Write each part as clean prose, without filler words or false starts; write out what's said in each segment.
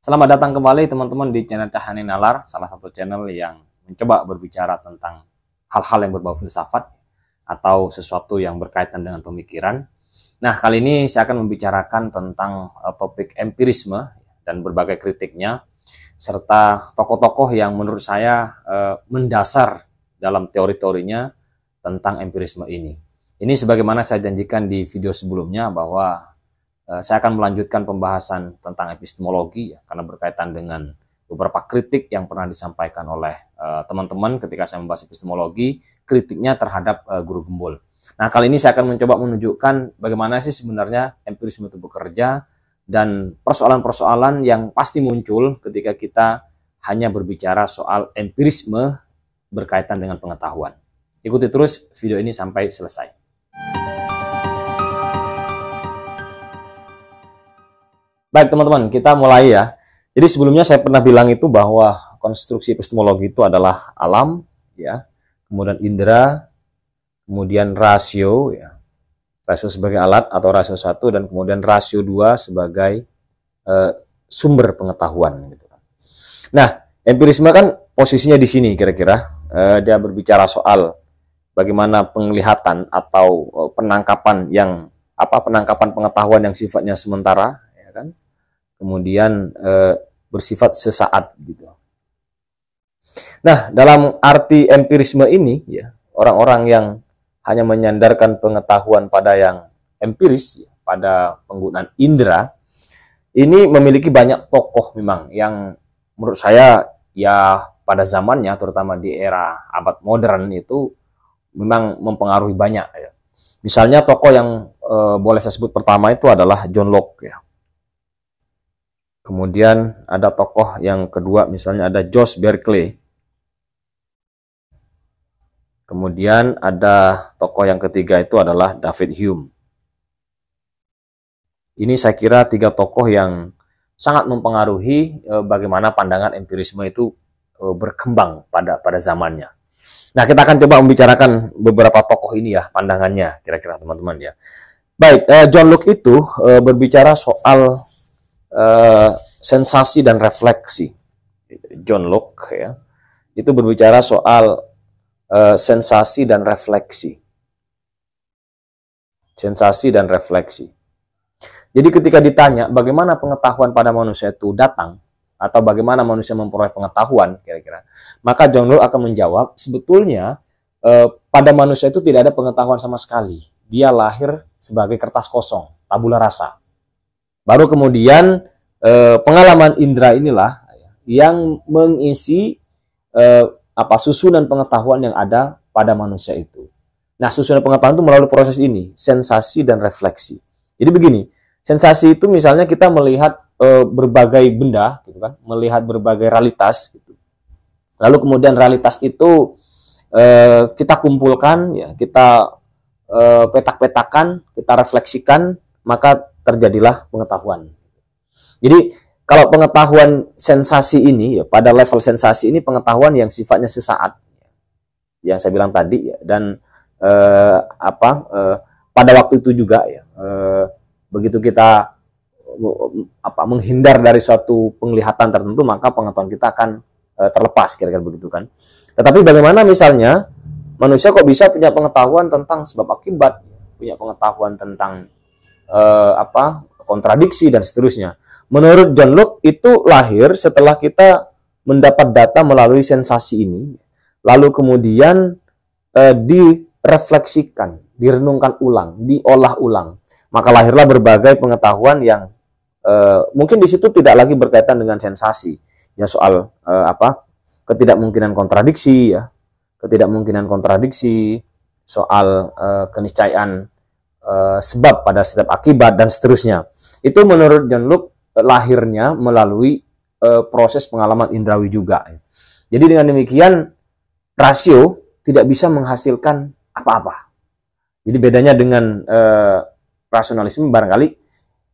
Selamat datang kembali teman-teman di channel Cahani Nalar, salah satu channel yang mencoba berbicara tentang hal-hal yang berbau filsafat atau sesuatu yang berkaitan dengan pemikiran. Nah, kali ini saya akan membicarakan tentang topik empirisme dan berbagai kritiknya, serta tokoh-tokoh yang menurut saya mendasar dalam teori-teorinya tentang empirisme ini. Ini sebagaimana saya janjikan di video sebelumnya bahwa saya akan melanjutkan pembahasan tentang epistemologi ya, karena berkaitan dengan beberapa kritik yang pernah disampaikan oleh teman-teman ketika saya membahas epistemologi, kritiknya terhadap guru gembul. Nah, kali ini saya akan mencoba menunjukkan bagaimana sih sebenarnya empirisme itu bekerja dan persoalan-persoalan yang pasti muncul ketika kita hanya berbicara soal empirisme berkaitan dengan pengetahuan. Ikuti terus video ini sampai selesai. Baik teman-teman, kita mulai ya. Jadi sebelumnya saya pernah bilang itu bahwa konstruksi epistemologi itu adalah alam, ya, kemudian indera, kemudian rasio, ya, rasio sebagai alat atau rasio 1, dan kemudian rasio 2 sebagai sumber pengetahuan. Gitu. Nah, empirisme kan posisinya di sini kira-kira. Dia berbicara soal bagaimana penglihatan atau penangkapan pengetahuan yang sifatnya sementara, ya kan? Kemudian bersifat sesaat gitu. Nah, dalam arti empirisme ini ya, orang-orang yang hanya menyandarkan pengetahuan pada yang empiris, ya, pada penggunaan indera, ini memiliki banyak tokoh memang yang menurut saya ya pada zamannya, terutama di era abad modern itu memang mempengaruhi banyak ya. Misalnya tokoh yang boleh saya sebut pertama itu adalah John Locke ya. Kemudian ada tokoh yang kedua, misalnya ada George Berkeley. Kemudian ada tokoh yang ketiga itu adalah David Hume. Ini saya kira tiga tokoh yang sangat mempengaruhi bagaimana pandangan empirisme itu berkembang pada zamannya. Nah, kita akan coba membicarakan beberapa tokoh ini ya, pandangannya kira-kira teman-teman ya. Baik, John Locke itu berbicara soal sensasi dan refleksi. John Locke ya, itu berbicara soal sensasi dan refleksi. Sensasi dan refleksi. Jadi ketika ditanya bagaimana pengetahuan pada manusia itu datang, atau bagaimana manusia memperoleh pengetahuan kira-kira, maka John Locke akan menjawab sebetulnya pada manusia itu tidak ada pengetahuan sama sekali. Dia lahir sebagai kertas kosong, tabula rasa. Baru kemudian pengalaman indera inilah yang mengisi susunan pengetahuan yang ada pada manusia itu. Nah, susunan pengetahuan itu melalui proses ini, sensasi dan refleksi. Jadi begini, sensasi itu misalnya kita melihat berbagai benda, gitu kan, melihat berbagai realitas, gitu. Lalu kemudian realitas itu kita kumpulkan, ya, kita petak-petakan, kita refleksikan, maka terjadilah pengetahuan. Jadi kalau pengetahuan sensasi ini ya, pada level sensasi ini pengetahuan yang sifatnya sesaat, yang saya bilang tadi ya, dan pada waktu itu juga ya, begitu kita menghindar dari suatu penglihatan tertentu, maka pengetahuan kita akan terlepas kira-kira begitu kan. Tetapi bagaimana misalnya manusia kok bisa punya pengetahuan tentang sebab akibat, punya pengetahuan tentang kontradiksi dan seterusnya. Menurut John Locke itu lahir setelah kita mendapat data melalui sensasi ini, lalu kemudian direfleksikan, direnungkan ulang, diolah ulang. Maka lahirlah berbagai pengetahuan yang mungkin di situ tidak lagi berkaitan dengan sensasi, ya, soal ketidakmungkinan kontradiksi, ya, soal keniscayaan sebab pada setiap akibat dan seterusnya. Itu menurut John Locke lahirnya melalui proses pengalaman indrawi juga. Jadi dengan demikian rasio tidak bisa menghasilkan apa-apa. Jadi bedanya dengan rasionalisme, barangkali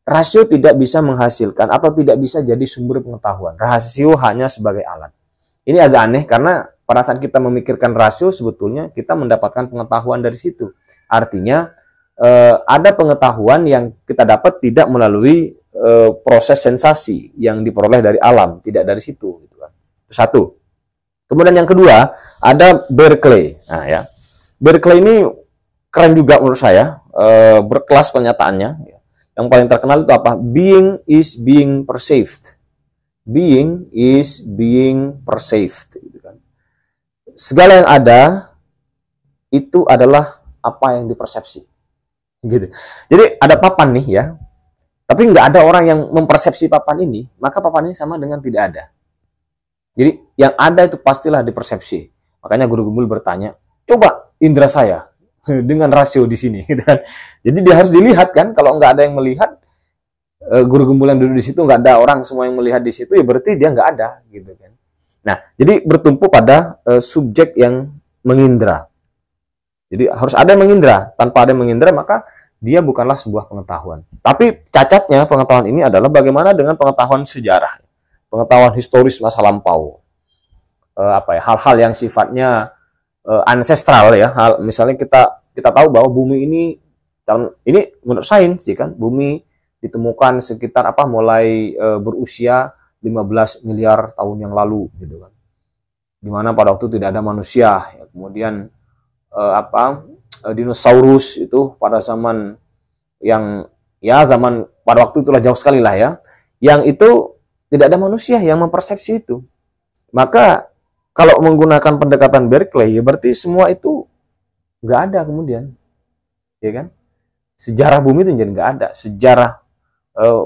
rasio tidak bisa menghasilkan atau tidak bisa jadi sumber pengetahuan. Rasio hanya sebagai alat. Ini agak aneh karena pada saat kita memikirkan rasio sebetulnya kita mendapatkan pengetahuan dari situ. Artinya ada pengetahuan yang kita dapat tidak melalui proses sensasi yang diperoleh dari alam, tidak dari situ gitu kan. Itu satu. Kemudian yang kedua, ada Berkeley. Nah ya, Berkeley ini keren juga menurut saya, berkelas pernyataannya. Yang paling terkenal itu apa? Being is being perceived. Being is being perceived. Gitu kan. Segala yang ada itu adalah apa yang dipersepsi. Gitu. Jadi ada papan nih ya, tapi nggak ada orang yang mempersepsi papan ini, maka papan ini sama dengan tidak ada. Jadi yang ada itu pastilah dipersepsi. Makanya Guru Gembul bertanya, coba indera saya dengan rasio di sini. Gitu kan. Jadi dia harus dilihat kan, kalau nggak ada yang melihat, Guru Gembul yang duduk di situ, nggak ada orang semua yang melihat di situ, ya berarti dia nggak ada. Gitu kan. Nah, jadi bertumpu pada subjek yang mengindra. Jadi harus ada yang mengindra. Tanpa ada yang mengindra, maka dia bukanlah sebuah pengetahuan. Tapi cacatnya pengetahuan ini adalah bagaimana dengan pengetahuan sejarah. Pengetahuan historis masa lampau, hal-hal yang sifatnya ancestral ya. Misalnya kita tahu bahwa bumi ini menurut sains sih kan, bumi ditemukan sekitar mulai berusia 15 miliar tahun yang lalu gitu kan. Dimana pada waktu tidak ada manusia ya. Kemudian dinosaurus itu pada zaman yang zaman pada waktu itulah jauh sekali lah ya, yang itu tidak ada manusia yang mempersepsi itu. Maka kalau menggunakan pendekatan Berkeley, ya berarti semua itu nggak ada kemudian, ya kan? Sejarah bumi itu jadi nggak ada. Sejarah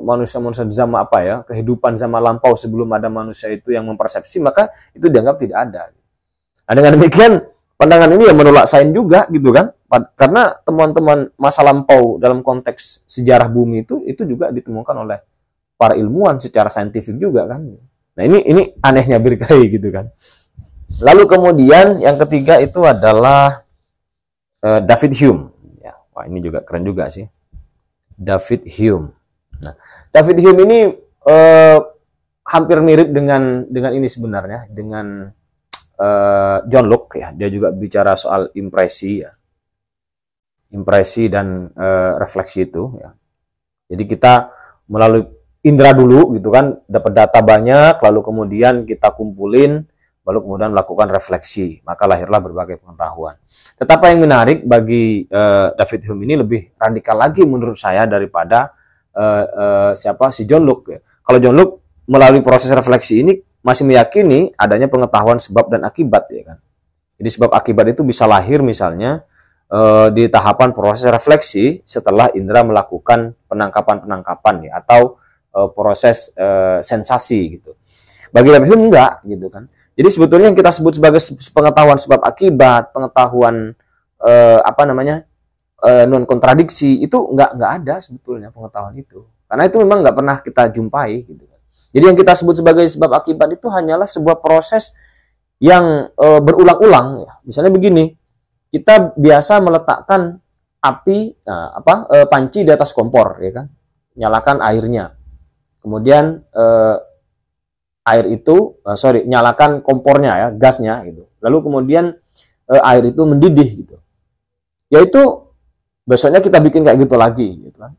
manusia-manusia zaman kehidupan zaman lampau sebelum ada manusia itu yang mempersepsi, maka itu dianggap tidak ada. Nah, dengan demikian pandangan ini menolak sains juga gitu kan? Karena teman-teman masa lampau dalam konteks sejarah bumi itu juga ditemukan oleh para ilmuwan secara saintifik juga kan. Nah ini anehnya Berkeley gitu kan. Lalu kemudian yang ketiga itu adalah David Hume. Ya, wah ini juga keren juga sih. David Hume. Nah, David Hume ini hampir mirip dengan ini sebenarnya, dengan John Locke ya. Dia juga bicara soal impresi ya. Impresi dan refleksi itu ya. Jadi kita melalui indera dulu gitu kan, dapat data banyak, lalu kemudian kita kumpulin, lalu kemudian melakukan refleksi, maka lahirlah berbagai pengetahuan. Tetapi yang menarik bagi David Hume ini lebih radikal lagi menurut saya daripada si John Locke. Kalau John Locke melalui proses refleksi ini masih meyakini adanya pengetahuan sebab dan akibat ya kan. Jadi sebab akibat itu bisa lahir misalnya di tahapan proses refleksi setelah indera melakukan penangkapan ya, atau proses sensasi gitu. Bagi David Hume enggak gitu kan. Jadi sebetulnya yang kita sebut sebagai pengetahuan sebab akibat, pengetahuan non kontradiksi itu enggak ada sebetulnya pengetahuan itu. Karena itu memang enggak pernah kita jumpai gitu kan. Jadi yang kita sebut sebagai sebab akibat itu hanyalah sebuah proses yang berulang-ulang ya. Misalnya begini, kita biasa meletakkan panci di atas kompor ya kan. Nyalakan airnya. Kemudian nyalakan kompornya ya, gasnya gitu. Lalu kemudian air itu mendidih gitu. Yaitu besoknya kita bikin kayak gitu lagi gitu kan.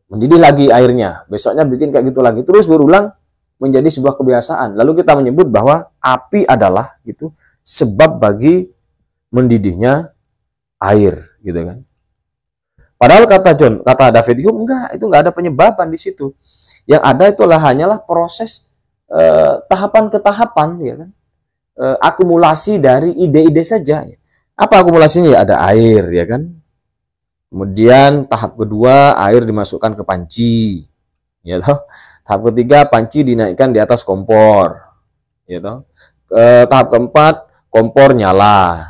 Mendidih lagi airnya, besoknya bikin kayak gitu lagi, terus berulang menjadi sebuah kebiasaan. Lalu kita menyebut bahwa api adalah gitu sebab bagi mendidihnya air gitu kan. Padahal kata David Hume itu enggak ada penyebaban di situ. Yang ada itulah hanyalah proses tahapan ke tahapan ya kan. Akumulasi dari ide-ide saja. Apa akumulasinya? Ya ada air ya kan. Kemudian tahap kedua air dimasukkan ke panci. Ya toh. Tahap ketiga panci dinaikkan di atas kompor. Ya toh. Tahap keempat kompor nyala.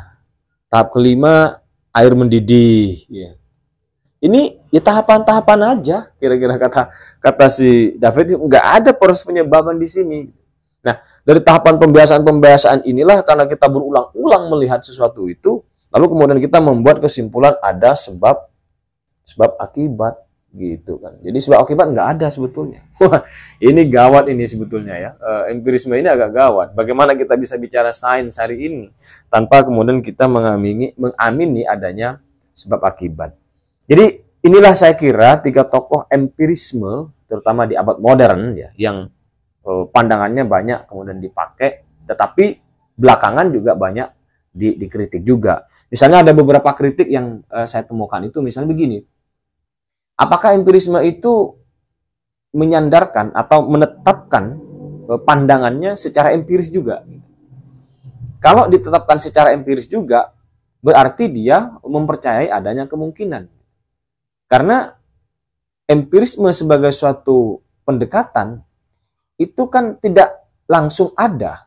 Tahap kelima air mendidih ya. Ini ya tahapan-tahapan aja, kira-kira kata si David, nggak ada proses penyebaban di sini. Nah, dari tahapan pembiasaan inilah karena kita berulang-ulang melihat sesuatu itu, lalu kemudian kita membuat kesimpulan ada sebab akibat gitu kan. Jadi sebab akibat nggak ada sebetulnya. Wah, ini gawat ini sebetulnya ya. Empirisme ini agak gawat. Bagaimana kita bisa bicara sains hari ini tanpa kemudian kita mengamini adanya sebab akibat. Jadi inilah saya kira tiga tokoh empirisme terutama di abad modern ya, yang pandangannya banyak kemudian dipakai, tetapi belakangan juga banyak dikritik juga. Misalnya ada beberapa kritik yang saya temukan itu misalnya begini, apakah empirisme itu menyandarkan atau menetapkan pandangannya secara empiris juga? Kalau ditetapkan secara empiris juga, berarti dia mempercayai adanya kemungkinan. Karena empirisme sebagai suatu pendekatan itu kan tidak langsung ada,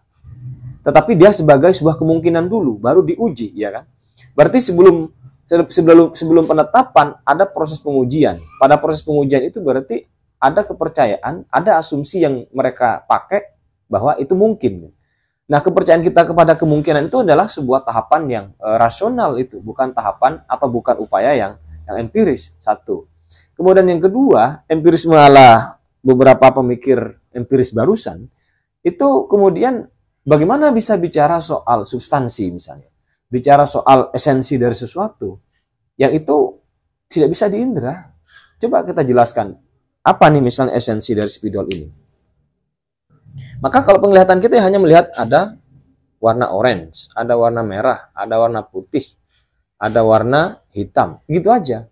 tetapi dia sebagai sebuah kemungkinan dulu, baru diuji, ya kan? Berarti sebelum penetapan ada proses pengujian. Pada proses pengujian itu berarti ada kepercayaan, ada asumsi yang mereka pakai bahwa itu mungkin. Nah, kepercayaan kita kepada kemungkinan itu adalah sebuah tahapan yang rasional, itu bukan tahapan atau bukan upaya yang empiris. Satu. Kemudian yang kedua, empirisme ala beberapa pemikir empiris barusan itu kemudian bagaimana bisa bicara soal substansi, misalnya bicara soal esensi dari sesuatu yang itu tidak bisa diindra. Coba kita jelaskan apa nih misalnya esensi dari spidol ini. Maka kalau penglihatan kita hanya melihat ada warna orange, ada warna merah, ada warna putih, ada warna hitam, gitu aja.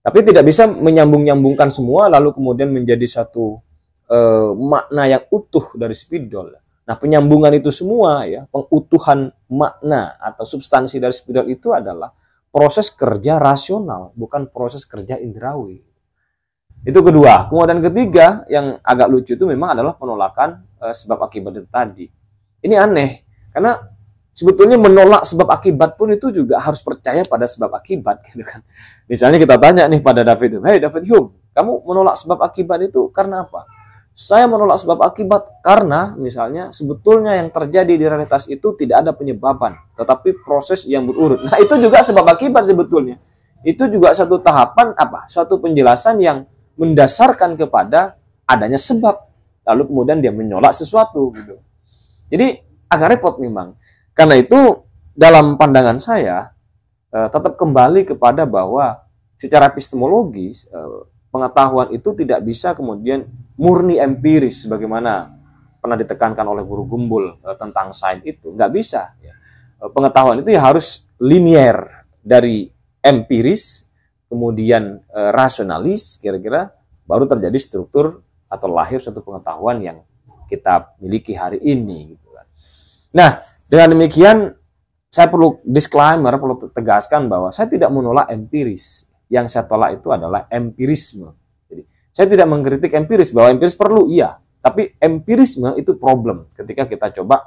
Tapi tidak bisa menyambung-nyambungkan semua lalu kemudian menjadi satu makna yang utuh dari spidol. Nah, penyambungan itu semua ya, pengutuhan makna atau substansi dari spidol itu adalah proses kerja rasional, bukan proses kerja indrawi. Itu kedua. Kemudian ketiga yang agak lucu itu memang adalah penolakan sebab akibat itu tadi. Ini aneh karena sebetulnya menolak sebab akibat pun itu juga harus percaya pada sebab akibat, gitu kan. Misalnya kita tanya nih pada David, "Hey David Hume, kamu menolak sebab akibat itu karena apa?" Saya menolak sebab akibat karena misalnya sebetulnya yang terjadi di realitas itu tidak ada penyebaban, tetapi proses yang berurut. Nah, itu juga sebab akibat sebetulnya. Itu juga satu tahapan apa? Suatu penjelasan yang mendasarkan kepada adanya sebab. Lalu kemudian dia menolak sesuatu gitu. Jadi agak repot memang. Karena itu dalam pandangan saya tetap kembali kepada bahwa secara epistemologis pengetahuan itu tidak bisa kemudian murni empiris sebagaimana pernah ditekankan oleh Guru Gumbul tentang sains itu. Nggak bisa. Pengetahuan itu ya harus linier dari empiris, kemudian rasionalis, kira-kira baru terjadi struktur atau lahir suatu pengetahuan yang kita miliki hari ini. Gitu kan. Nah, dengan demikian saya perlu disclaimer, perlu tegaskan bahwa saya tidak menolak empiris. Yang saya tolak itu adalah empirisme. Jadi, saya tidak mengkritik empiris, bahwa empiris perlu, iya. Tapi empirisme itu problem ketika kita coba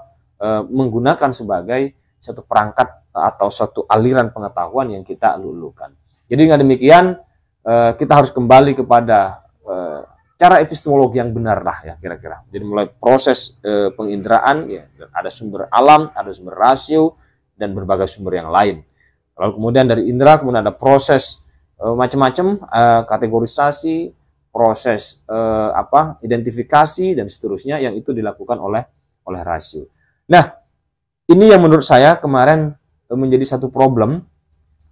menggunakan sebagai satu perangkat atau suatu aliran pengetahuan yang kita lulukan. Jadi dengan demikian, kita harus kembali kepada cara epistemologi yang benar lah ya kira-kira. Jadi mulai proses penginderaan, ya, ada sumber alam, ada sumber rasio, dan berbagai sumber yang lain. Lalu kemudian dari indera, kemudian ada proses macam-macam kategorisasi, proses identifikasi dan seterusnya yang itu dilakukan oleh rasio. Nah, ini yang menurut saya kemarin menjadi satu problem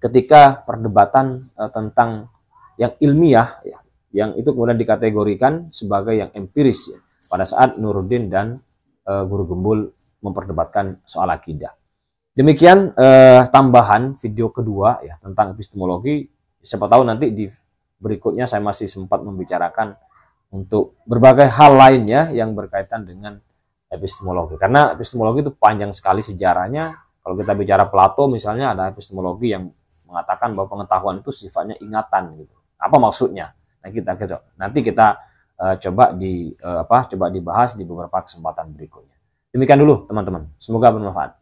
ketika perdebatan tentang yang ilmiah ya, yang itu kemudian dikategorikan sebagai yang empiris ya, pada saat Nuruddin dan Guru Gumbul memperdebatkan soal akidah. Demikian tambahan video kedua ya tentang epistemologi. Siapa tahu nanti di berikutnya saya masih sempat membicarakan untuk berbagai hal lainnya yang berkaitan dengan epistemologi. Karena epistemologi itu panjang sekali sejarahnya. Kalau kita bicara Plato misalnya, ada epistemologi yang mengatakan bahwa pengetahuan itu sifatnya ingatan gitu. Apa maksudnya? Nah, nanti kita coba dibahas di beberapa kesempatan berikutnya. Demikian dulu teman-teman. Semoga bermanfaat.